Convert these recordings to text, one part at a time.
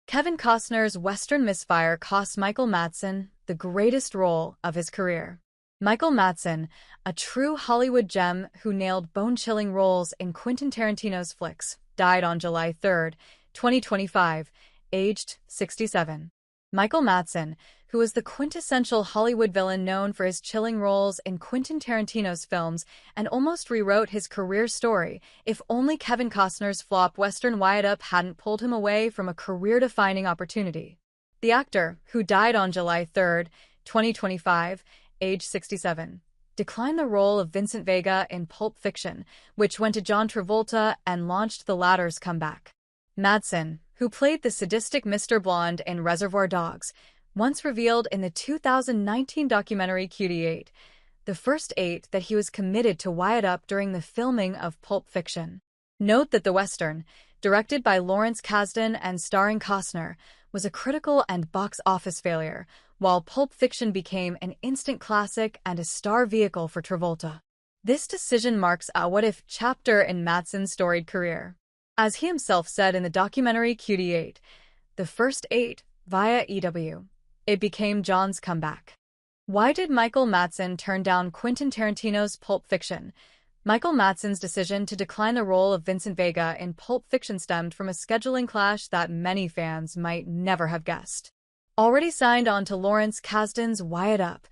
Kevin Costner's Western Misfire cost Michael Madsen the greatest role of his career. Michael Madsen, a true Hollywood gem who nailed bone-chilling roles in Quentin Tarantino's flicks, died on July 3, 2025, aged 67. Michael Madsen, who was the quintessential Hollywood villain known for his chilling roles in Quentin Tarantino's films and almost rewrote his career story if only Kevin Costner's flop Western Wyatt Earp hadn't pulled him away from a career-defining opportunity. The actor, who died on July 3, 2025, age 67, declined the role of Vincent Vega in Pulp Fiction, which went to John Travolta and launched the latter's comeback. Madsen, who played the sadistic Mr. Blonde in Reservoir Dogs, once revealed in the 2019 documentary Cutie 8, the first 8 that he was committed to Wyatt Earp during the filming of Pulp Fiction. Note that the Western, directed by Lawrence Kasdan and starring Costner, was a critical and box office failure, while Pulp Fiction became an instant classic and a star vehicle for Travolta. This decision marks a what-if chapter in Madsen's storied career. As he himself said in the documentary Cutie 8, the first 8, via EW, it became John's comeback. Why did Michael Madsen turn down Quentin Tarantino's Pulp Fiction? Michael Madsen's decision to decline the role of Vincent Vega in Pulp Fiction stemmed from a scheduling clash that many fans might never have guessed. Already signed on to Lawrence Kasdan's Wyatt Earp,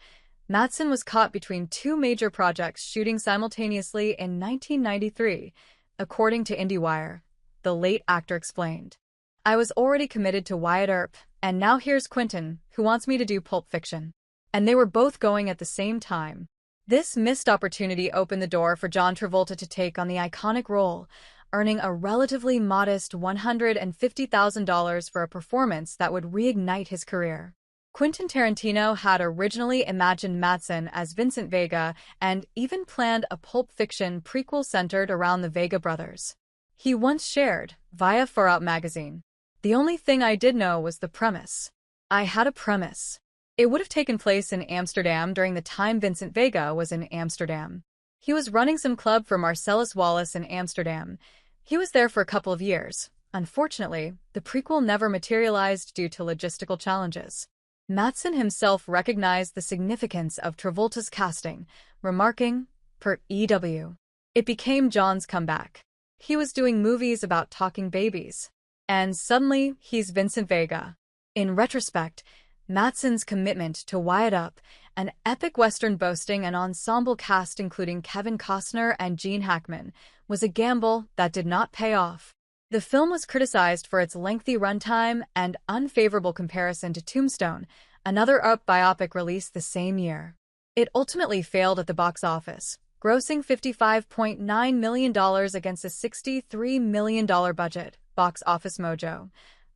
Madsen was caught between two major projects shooting simultaneously in 1993, according to IndieWire. The late actor explained, "I was already committed to Wyatt Earp, and now here's Quentin, who wants me to do Pulp Fiction. And they were both going at the same time." This missed opportunity opened the door for John Travolta to take on the iconic role, earning a relatively modest $150,000 for a performance that would reignite his career. Quentin Tarantino had originally imagined Madsen as Vincent Vega and even planned a Pulp Fiction prequel centered around the Vega brothers. He once shared, via Far Out magazine, "The only thing I did know was the premise. I had a premise. It would have taken place in Amsterdam during the time Vincent Vega was in Amsterdam. He was running some club for Marcellus Wallace in Amsterdam. He was there for a couple of years. Unfortunately, the prequel never materialized due to logistical challenges." Madsen himself recognized the significance of Travolta's casting, remarking, per EW, "It became John's comeback. He was doing movies about talking babies. And suddenly, he's Vincent Vega." In retrospect, Madsen's commitment to Wyatt Earp, an epic Western boasting an ensemble cast including Kevin Costner and Gene Hackman, was a gamble that did not pay off. The film was criticized for its lengthy runtime and unfavorable comparison to Tombstone, another Earp biopic released the same year. It ultimately failed at the box office, grossing $55.9 million against a $63 million budget, Box Office Mojo.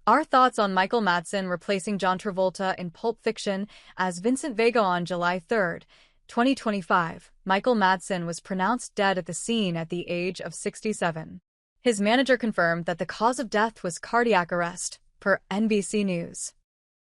Our thoughts on Michael Madsen replacing John Travolta in Pulp Fiction as Vincent Vega on July 3, 2025. Michael Madsen was pronounced dead at the scene at the age of 67. His manager confirmed that the cause of death was cardiac arrest, per NBC News.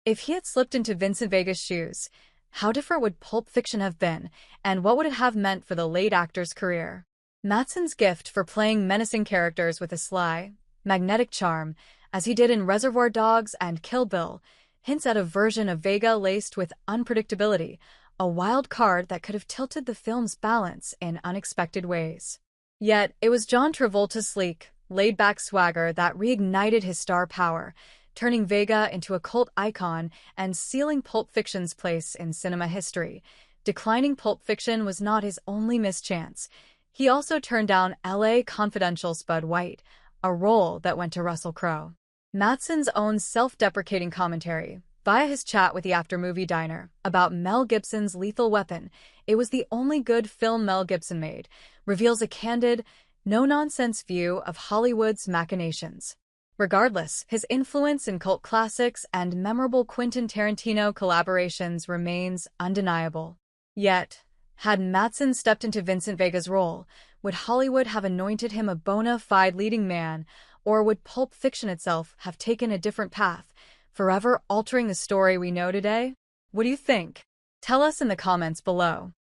If he had slipped into Vincent Vega's shoes, how different would Pulp Fiction have been, and what would it have meant for the late actor's career? Madsen's gift for playing menacing characters with a sly, magnetic charm, as he did in Reservoir Dogs and Kill Bill, hints at a version of Vega laced with unpredictability, a wild card that could have tilted the film's balance in unexpected ways. Yet, it was John Travolta's sleek, laid-back swagger that reignited his star power, turning Vega into a cult icon and sealing Pulp Fiction's place in cinema history. Declining Pulp Fiction was not his only mischance. He also turned down LA Confidential Spud White, a role that went to Russell Crowe. Madsen's own self-deprecating commentary, via his chat with the after-movie diner, about Mel Gibson's Lethal Weapon, "It was the only good film Mel Gibson made," reveals a candid, no-nonsense view of Hollywood's machinations. Regardless, his influence in cult classics and memorable Quentin Tarantino collaborations remains undeniable. Yet, had Madsen stepped into Vincent Vega's role, would Hollywood have anointed him a bona fide leading man, or would Pulp Fiction itself have taken a different path, forever altering the story we know today? What do you think? Tell us in the comments below.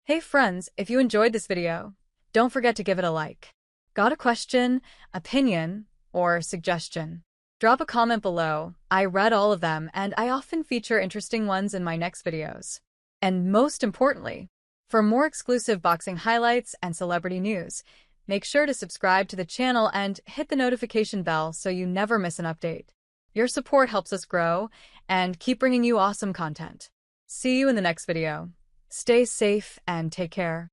Hey friends, if you enjoyed this video, don't forget to give it a like. Got a question, opinion, or suggestion? Drop a comment below. I read all of them, and I often feature interesting ones in my next videos. And most importantly, for more exclusive boxing highlights and celebrity news, make sure to subscribe to the channel and hit the notification bell so you never miss an update. Your support helps us grow and keep bringing you awesome content. See you in the next video. Stay safe and take care.